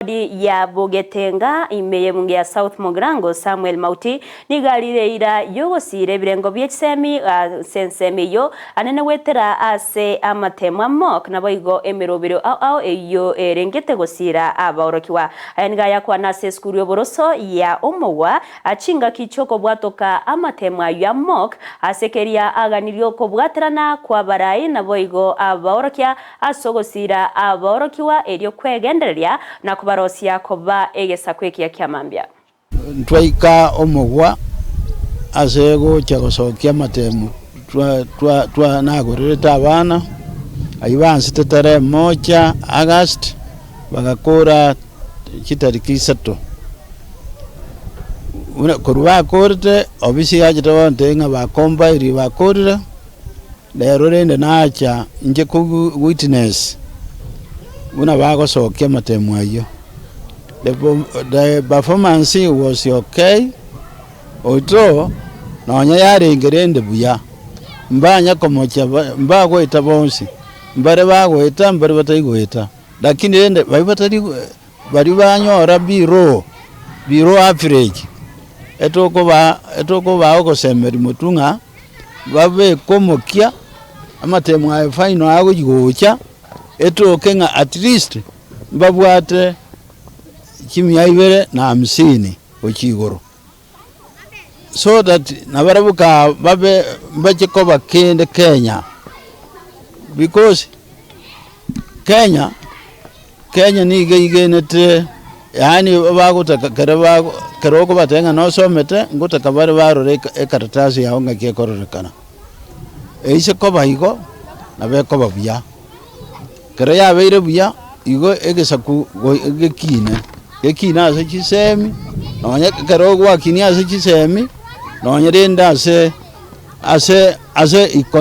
ya Bogetenga imeye mungia South Mogrango Samuel Mauti nigalire ira yogosire birengo by'ekisemi sensemi yo anene wetera ase amatemwa mok naboigo emirobiro ao eyo erengete gosira abaorokiwa ayaniga yakwa nase skuru yoboroso ya omowa achinga kichoko bwatoka amatemwa ya mok asekeria aganirio ko bwaterana kwa barai naboigo abaorokia asogosira abaorokiwa eryo kwegendereria na barosia koba egesa kwekia kiamambia twaika omogwa asego chagosokia matemu twa nagoreta abana ayibansi tetare moja August bagakora kitariki 3 una korwa korte obisi yaje tabonte nga bakomba iri bakorira lero rende nacha nje ku witness una bagosokia matemu ayo. The performance was okay. Although nonya yari ingerende buya mbanya komocha mbago itabonsi mbare bago ita mbare batayigo ita lakini ende bari banyora biro average etoko ba okosemeri mutunga babe komokia amatemu ayo final ago yigocha etoke nga at least mbabwate kimya ibere na 50 okigoro so that nabarabuka babe mbacheko bakende Kenya because Kenya ni igenete yani bagutaka keroko batenga no somete ngutaka bare barore ekaratasi yaho ngakiekorekana eise ko bayigo nabeko babya kere yabeire buya igo egesaku egekine ekina ase chisemi nonya karogwa kinia ase chisemi nonya renda ase ikon